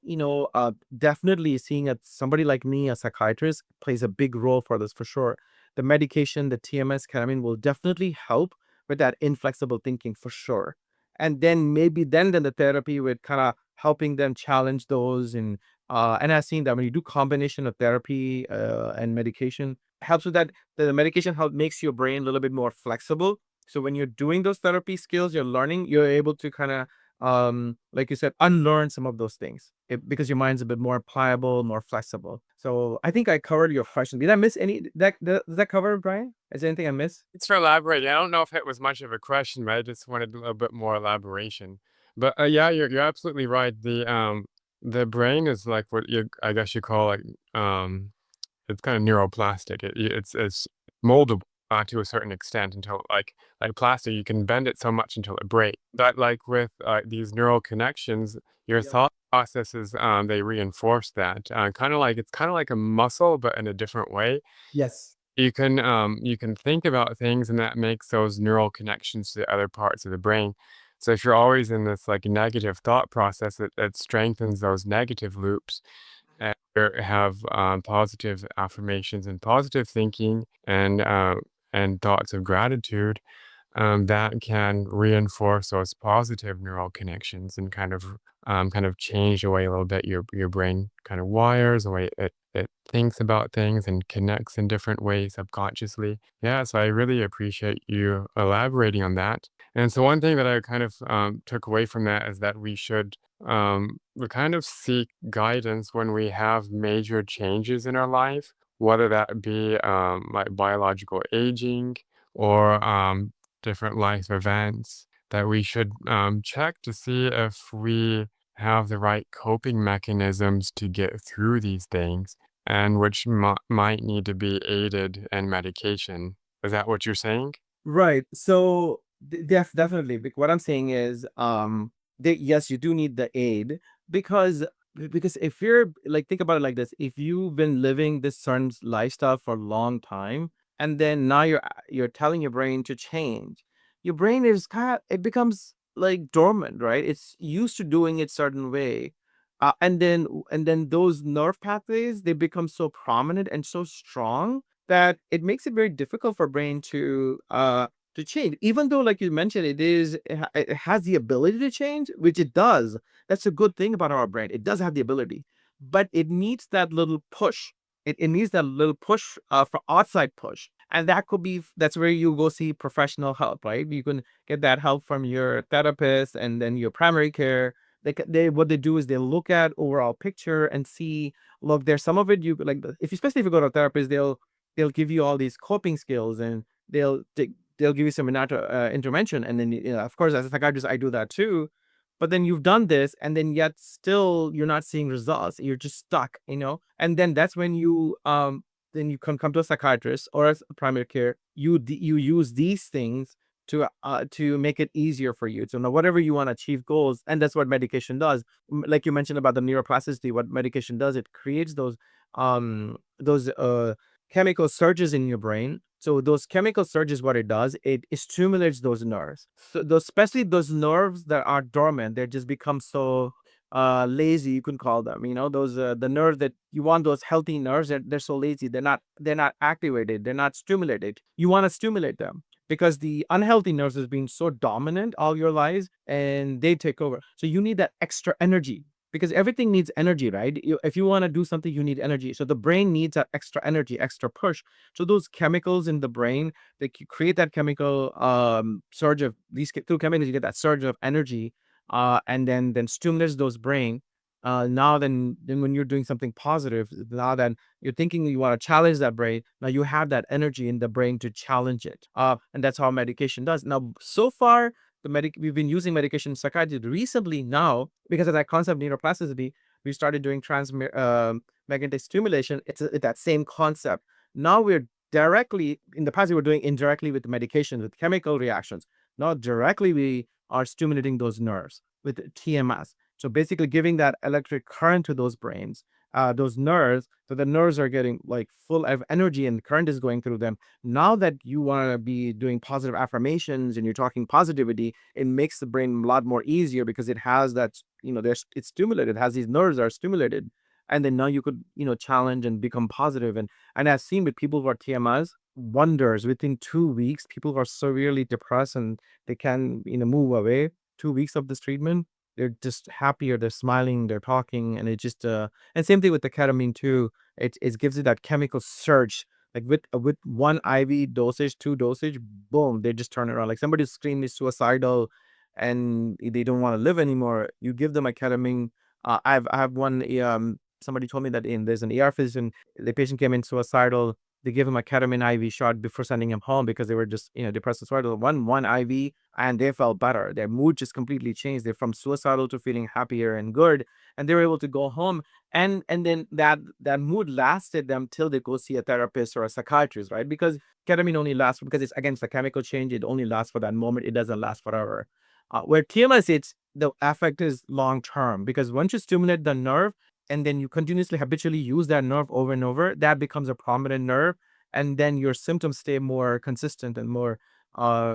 definitely seeing somebody like me, a psychiatrist, plays a big role for this for sure. The medication, the TMS, ketamine will definitely help with that inflexible thinking for sure. And then maybe then the therapy with kind of helping them challenge those and I've seen that when you do combination of therapy and medication, helps with that. The medication help makes your brain a little bit more flexible. So when you're doing those therapy skills, you're learning, you're able to kind of, like you said, unlearn some of those things because your mind's a bit more pliable, more flexible. So I think I covered your question. Did I miss any? Does that cover it, Brian? Is there anything I missed? Thanks for elaborating. I don't know if it was much of a question, but I just wanted a little bit more elaboration. But yeah, you're absolutely right. The brain is like what you I guess you call like it's kind of neuroplastic. It's moldable to a certain extent until like plastic, you can bend it so much until it breaks. But like with these neural connections, your Yep. thought processes they reinforce that. Kind of like it's kind of like a muscle, but in a different way. Yes. You can think about things and that makes those neural connections to other parts of the brain. So if you're always in this like negative thought process, it strengthens those negative loops and have positive affirmations and positive thinking and thoughts of gratitude that can reinforce those positive neural connections and kind of change the way a little bit your brain kind of wires, the way it thinks about things and connects in different ways subconsciously. Yeah, so I really appreciate you elaborating on that. And so one thing that I kind of took away from that is that we kind of seek guidance when we have major changes in our life, whether that be like biological aging or different life events, that we should check to see if we have the right coping mechanisms to get through these things, and which might need to be aided in medication. Is that what you're saying? Right. So definitely, what I'm saying is, yes, you do need the aid because if you're like think about it like this, if you've been living this certain lifestyle for a long time, and then now you're telling your brain to change, your brain is it becomes like dormant, right? It's used to doing it certain way. And then those nerve pathways, they become so prominent and so strong that it makes it very difficult for brain to change. Even though, like you mentioned, it has the ability to change, which it does. That's a good thing about our brain. It does have the ability, but it needs that little push. It needs that little push for outside push. And that's where you go see professional help, right? You can get that help from your therapist and then your primary care. They what they do is they look at overall picture and see, look, there's some of it you like if especially if you go to a therapist, they'll give you all these coping skills and they'll give you some intervention. And then, of course, as a psychiatrist, I do that too. but then you've done this, and then yet still you're not seeing results. You're just stuck, and then that's when you come to a psychiatrist or a primary care. You use these things to make it easier for you to know whatever you want to achieve goals, and that's what medication does. Like you mentioned about the neuroplasticity, what medication does, it creates those chemical surges in your brain. So those chemical surges, what it does, it stimulates those nerves. So those, especially those nerves that are dormant, they just become so lazy, you can call them. Those the nerves that you want, those healthy nerves, they're so lazy. They're not activated. They're not stimulated. You want to stimulate them because the unhealthy nerves has been so dominant all your lives, and they take over. So you need that extra energy because everything needs energy, right? If you want to do something, you need energy. So the brain needs that extra energy, extra push. So those chemicals in the brain, create that chemical surge of these through chemicals, you get that surge of energy, and then stimulates those brain. Now then when you're doing something positive, now that you're thinking you want to challenge that brain, now you have that energy in the brain to challenge it. And that's how medication does. Now, so far, we've been using medication in psychiatry recently now because of that concept of neuroplasticity. We started doing magnetic stimulation. It's that same concept. Now we're directly, in the past we were doing indirectly with medication, with chemical reactions. Now directly we are stimulating those nerves with TMS. So basically giving that electric current to those brains, those nerves, so the nerves are getting like full of energy and current is going through them. Now that you want to be doing positive affirmations and you're talking positivity, it makes the brain a lot more easier because it has that, it's stimulated, it has these nerves are stimulated. And then now you could, challenge and become positive. And I've seen with people who are TMS, wonders within 2 weeks, people who are severely depressed and they can, move away. 2 weeks of this treatment, they're just happier, they're smiling, they're talking, and it just and same thing with the ketamine too. It gives you that chemical surge. Like with one IV dosage, two dosage, boom, they just turn around. Like somebody's extremely suicidal and they don't want to live anymore. You give them a ketamine. I have one somebody told me that in there's an ER physician, the patient came in suicidal. They gave him a ketamine IV shot before sending him home because they were just, depressed and suicidal. One IV, and they felt better. Their mood just completely changed. They're from suicidal to feeling happier and good, and they were able to go home. And then that mood lasted them till they go see a therapist or a psychiatrist, right? Because ketamine only lasts because it's against the chemical change. It only lasts for that moment. It doesn't last forever. Where TMS, it's the effect is long term because once you stimulate the nerve and then you continuously habitually use that nerve over and over, that becomes a prominent nerve, and then your symptoms stay more consistent and more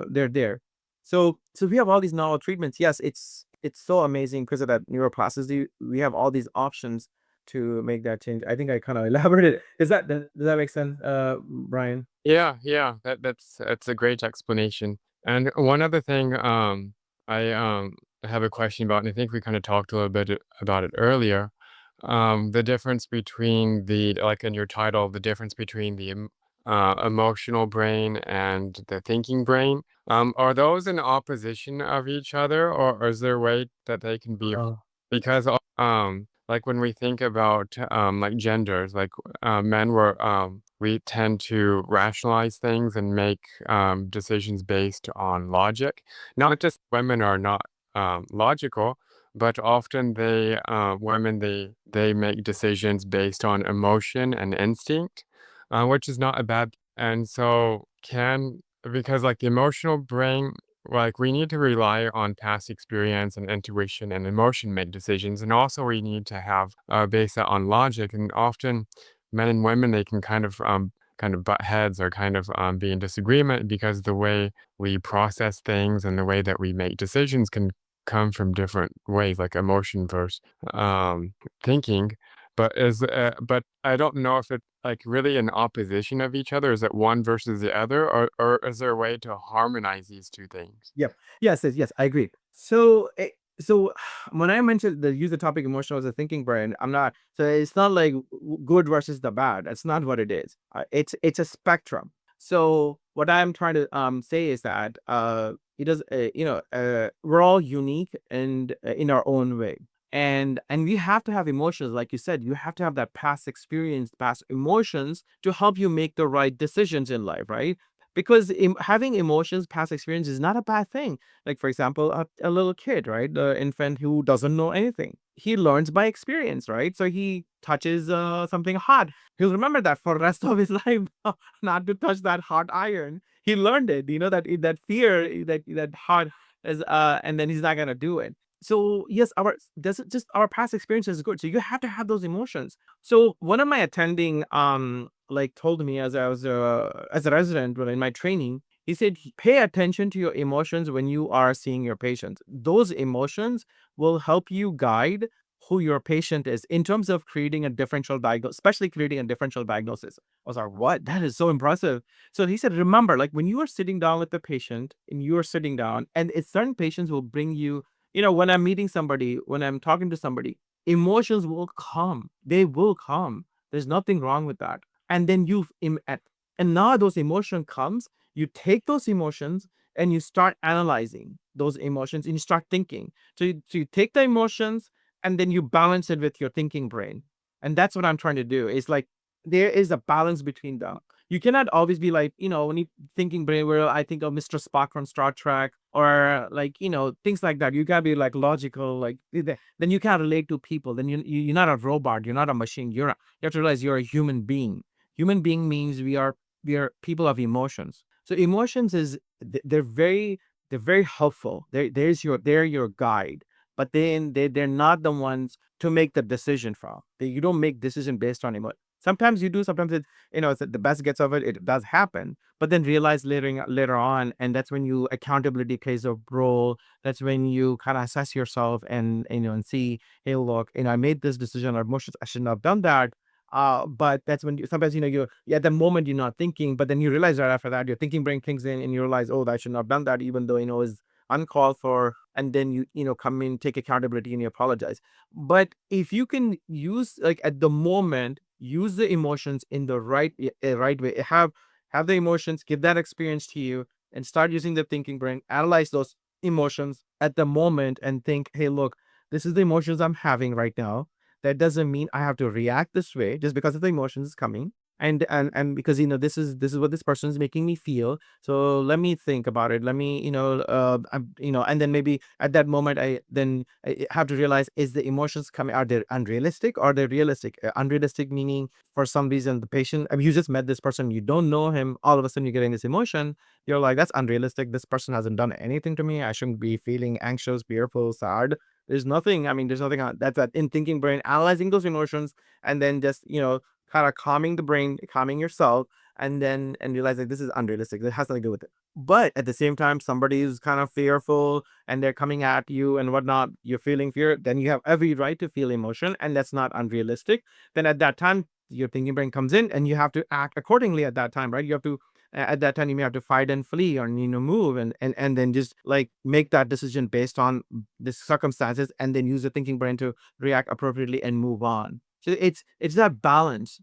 they're there. So we have all these novel treatments. Yes, it's so amazing because of that neuroplasticity. We have all these options to make that change. I think I kind of elaborated. Does that make sense, Brian? Yeah, yeah, that's a great explanation. And one other thing, I have a question about, and I think we kind of talked a little bit about it earlier. The difference between like in your title, the difference between the emotional brain and the thinking brain. Are those in opposition of each other, or is there a way that they can be? Oh, Because like when we think about like genders, like men were we tend to rationalize things and make decisions based on logic. Not just women are not logical, but often women they make decisions based on emotion and instinct, which is not a bad. And so can because like the emotional brain, like we need to rely on past experience and intuition and emotion make decisions, and also we need to have base that on logic. And often men and women they can kind of butt heads or kind of be in disagreement because the way we process things and the way that we make decisions can come from different ways, like emotion versus um, thinking. But I don't know if it's like really in opposition of each other. Is it one versus the other, or is there a way to harmonize these two things? yep. Yes, I agree. So when I mentioned the use the topic emotional as a thinking brain, I'm not. So it's not like good versus the bad. That's not what it is. It's a spectrum. So what I'm trying to say is that it does we're all unique and in our own way. And we have to have emotions, like you said. You have to have that past experience, past emotions to help you make the right decisions in life, right? because having emotions, past experience is not a bad thing. Like, for example, a little kid, right? The infant who doesn't know anything. He learns by experience, right? So he touches something hot. He'll remember that for the rest of his life, not to touch that hot iron. He learned it, that fear, that hot is, and then he's not gonna do it. So yes, our does it just our past experience is good. So you have to have those emotions. So one of my attending like told me as I was as a resident when in my training, he said pay attention to your emotions when you are seeing your patients. Those emotions will help you guide who your patient is in terms of creating a differential diagnosis, especially creating a differential diagnosis. I was like, what? That is so impressive. So he said, remember, like when you are sitting down with the patient and you are sitting down, and it's certain patients will bring you, when I'm meeting somebody, when I'm talking to somebody, emotions will come. They will come. There's nothing wrong with that. And then and now those emotion comes, you take those emotions and you start analyzing those emotions and you start thinking. So you take the emotions and then you balance it with your thinking brain. And that's what I'm trying to do. It's like there is a balance between them. You cannot always be like, when you thinking brain where I think of Mr. Spock from Star Trek or like, things like that. You gotta be like logical, like then you can't relate to people. Then you're not a robot, you're not a machine. You have to realize you're a human being. Human being means we are people of emotions. So emotions they're very helpful. They're your guide, but then they're not the ones to make the decision from. You don't make decision based on emotion. Sometimes you do. Sometimes it's the best gets of it. It does happen, but then realize later on, and that's when you accountability plays a role. That's when you kind of assess yourself and see, hey, look, I made this decision or emotions. I shouldn't have done that. But that's when sometimes at the moment you're not thinking, but then you realize right after that your thinking brain kicks in and you realize, oh, I should not have done that, even though is uncalled for, and then you come in, take accountability, and you apologize. But if you can use, like, at the moment, use the emotions in the right way, have the emotions, give that experience to you, and start using the thinking brain, analyze those emotions at the moment and think, hey, look, this is the emotions I'm having right now. That doesn't mean I have to react this way just because of the emotions coming. And because this is what this person is making me feel. So let me think about it. Let me and then maybe at that moment I have to realize, is the emotions coming, are they unrealistic or are they realistic? Unrealistic meaning, for some reason the patient, I mean, you just met this person, you don't know him, all of a sudden you're getting this emotion. You're like, that's unrealistic. This person hasn't done anything to me. I shouldn't be feeling anxious, fearful, sad. There's nothing that's that in thinking brain, analyzing those emotions, and then just kind of calming the brain, calming yourself, and realize like this is unrealistic. That has nothing to do with it. But at the same time, somebody is kind of fearful and they're coming at you and whatnot. You're feeling fear, then you have every right to feel emotion, and that's not unrealistic. Then at that time, your thinking brain comes in, and you have to act accordingly at that time, right? You have to at that time you may have to fight and flee or move and then just like make that decision based on the circumstances, and then use the thinking brain to react appropriately and move on. So it's that balance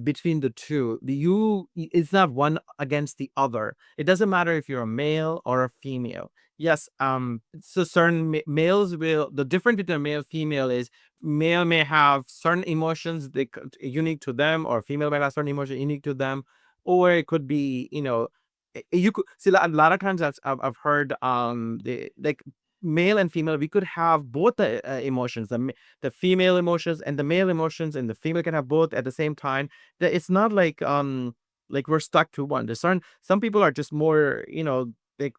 between the two. It's not one against the other. It doesn't matter if you're a male or a female. Yes, so certain males will, the difference between a male female is male may have certain emotions unique to them, or female may have certain emotions unique to them, or it could be, you could see a lot of times I've heard the like male and female, we could have both the emotions, the female emotions and the male emotions, and the female can have both at the same time. That it's not like we're stuck to one. There's some people are just more, they're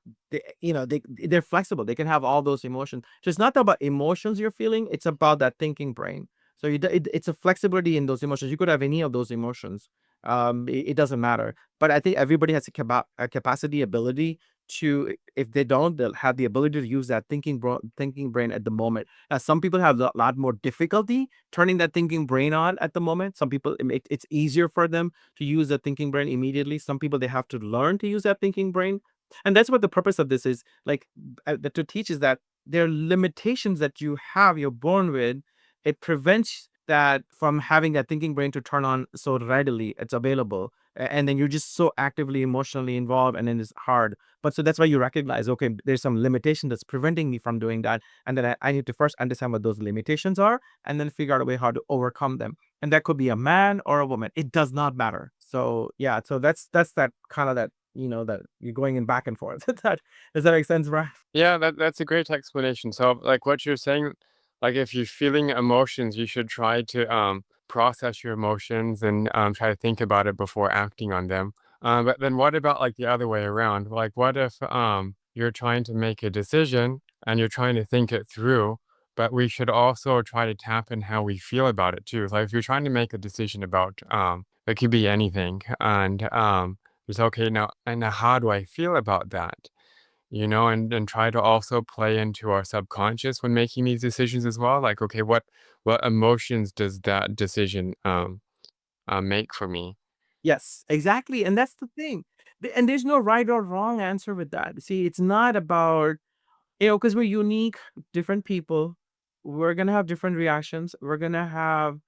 flexible. They can have all those emotions. So it's not about emotions you're feeling, it's about that thinking brain. So it's a flexibility in those emotions. You could have any of those emotions. It doesn't matter. But I think everybody has a capacity, ability to, if they don't, they'll have the ability to use that thinking brain at the moment. Some people have a lot more difficulty turning that thinking brain on at the moment. Some people, it's easier for them to use the thinking brain immediately. Some people, they have to learn to use that thinking brain. And that's what the purpose of this is, like, to teach is that there are limitations that you're born with. It prevents that from having that thinking brain to turn on so readily. It's available. And then you're just so actively emotionally involved, and then it's hard. But so that's why you recognize, okay, there's some limitation that's preventing me from doing that. And then I need to first understand what those limitations are, and then figure out a way how to overcome them. And that could be a man or a woman. It does not matter. So yeah, so that's that kind of that that you're going in back and forth. Does that make sense, Brian? Yeah, that's a great explanation. So, like what you're saying, like if you're feeling emotions, you should try to process your emotions and try to think about it before acting on them. But then what about like the other way around? Like what if you're trying to make a decision and you're trying to think it through, but we should also try to tap in how we feel about it too. Like if you're trying to make a decision about it could be anything, and it's okay now, and now how do I feel about that? And try to also play into our subconscious when making these decisions as well. Like, okay, what emotions does that decision make for me? Yes, exactly, and that's the thing. And there's no right or wrong answer with that. See, it's not about, because we're unique, different people. We're gonna have different reactions. We're gonna have,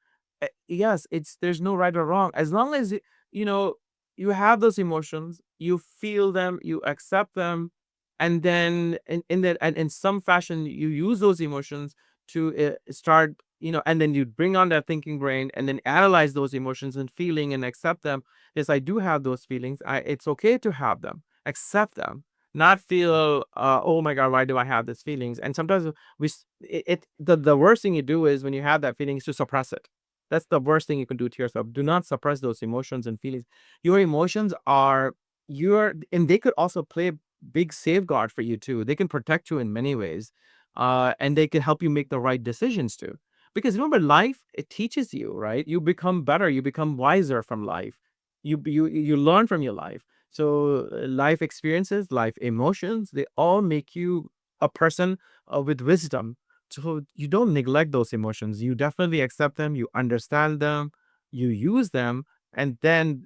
yes, there's no right or wrong. As long as you know you have those emotions, you feel them, you accept them, and then in that and in some fashion you use those emotions to start, and then you bring on that thinking brain and then analyze those emotions and feeling and accept them. Yes, I do have those feelings. It's okay to have them. Accept them, not feel, oh my god, why do I have these feelings? And sometimes the worst thing you do is when you have that feeling is to suppress it. That's the worst thing you can do to yourself. Do not suppress those emotions and feelings. Your emotions are your and they could also play a big safeguard for you too. They can protect you in many ways. And they can help you make the right decisions too. Because remember, life, it teaches you, right? You become better, you become wiser from life. You learn from your life. So life experiences, life emotions, they all make you a person with wisdom. So you don't neglect those emotions. You definitely accept them, you understand them, you use them, and then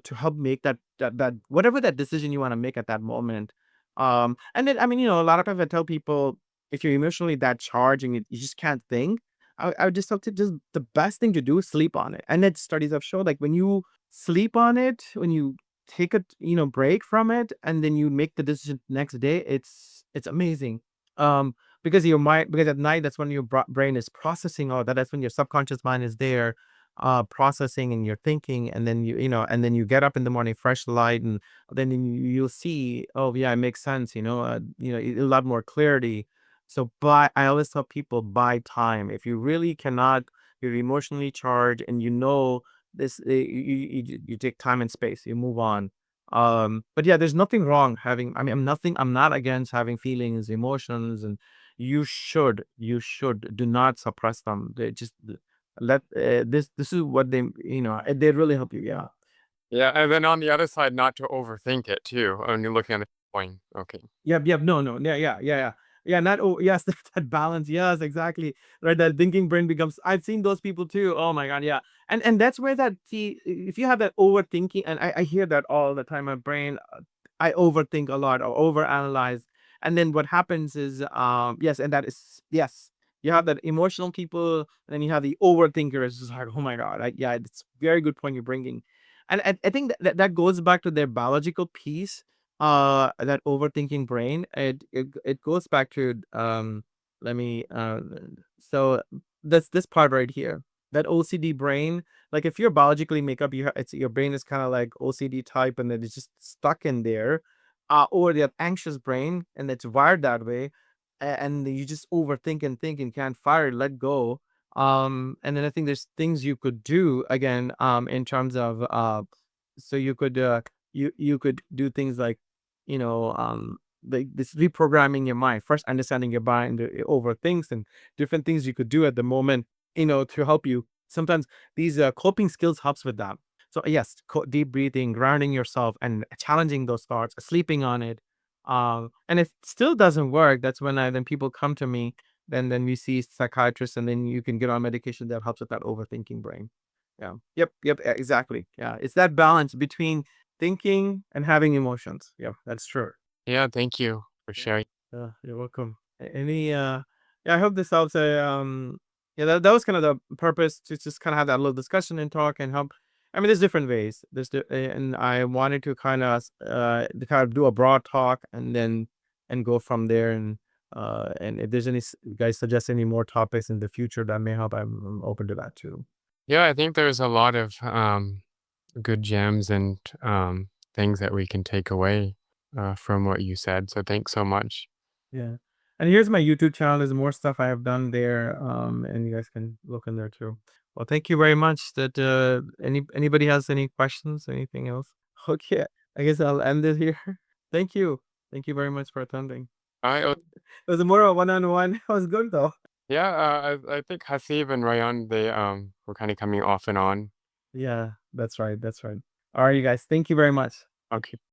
to help make that whatever that decision you want to make at that moment. And then, I mean, a lot of times I tell people, if you're emotionally that charged and you just can't think, I would just tell to just the best thing to do is sleep on it. And that studies have shown, like, when you sleep on it, when you take a break from it, and then you make the decision next day, it's amazing. um because your mind, because at night, that's when your brain is processing all that. That's when your subconscious mind is there, processing, and you're thinking, and then and then you get up in the morning, fresh light, and then you'll see, oh yeah, it makes sense, a lot more clarity. So I always tell people, buy time. If you really cannot, you're emotionally charged, and this, you take time and space, you move on. But yeah, there's nothing wrong having, I mean, I'm not against having feelings, emotions, and you should do not suppress them. They just let this is what they really help you. Yeah. Yeah, and then on the other side, not to overthink it too. When you're looking at the point. Okay. Yep, yep. No, no. Yeah, yeah, yeah, yeah. Yeah, not yes, that balance. Yes, exactly. Right. That thinking brain becomes, I've seen those people too. Oh my god, yeah. And that's where that, see, if you have that overthinking, and I hear that all the time, my brain, I overthink a lot or overanalyze. And then what happens is, yes, and that is, yes. You have that emotional people, and then you have the overthinker. It's just like, oh my god, yeah, it's very good point you're bringing. And I think that goes back to their biological piece, that overthinking brain. It goes back to, let me so this part right here, that OCD brain. Like, if you're biologically make up, it's your brain is kind of like OCD type, and then it's just stuck in there, or the anxious brain, and it's wired that way. And you just overthink and think and can't fire it, let go. And then I think there's things you could do again, in terms of, so you could do things like, like this reprogramming your mind, first understanding your mind, over things and different things you could do at the moment, to help you. Sometimes these coping skills helps with that. So yes, deep breathing, grounding yourself, and challenging those thoughts, sleeping on it. And if it still doesn't work, that's when then people come to me. Then we see psychiatrists, and then you can get on medication that helps with that overthinking brain. Yeah. Yep. Yep. Exactly. Yeah. It's that balance between thinking and having emotions. Yeah, that's true. Yeah, thank you for Yeah. sharing. You're welcome. Any yeah, I hope this helps. Yeah, that was kind of the purpose, to just kind of have that little discussion and talk and help. I mean, there's different ways. And I wanted to kind of do a broad talk, and go from there. And if there's any guys suggest any more topics in the future that may help, I'm open to that too. Yeah, I think there's a lot of good gems and things that we can take away from what you said. So thanks so much. Yeah. And here's my YouTube channel. There's more stuff I have done there. And you guys can look in there too. Well, thank you very much. That anybody has any questions, anything else? Okay. I guess I'll end it here. Thank you. Thank you very much for attending. All right. It was more of a one-on-one. It was good though. Yeah, I think Hasib and Rayan, they were kind of coming off and on. Yeah, that's right. That's right. All right, you guys. Thank you very much. Okay.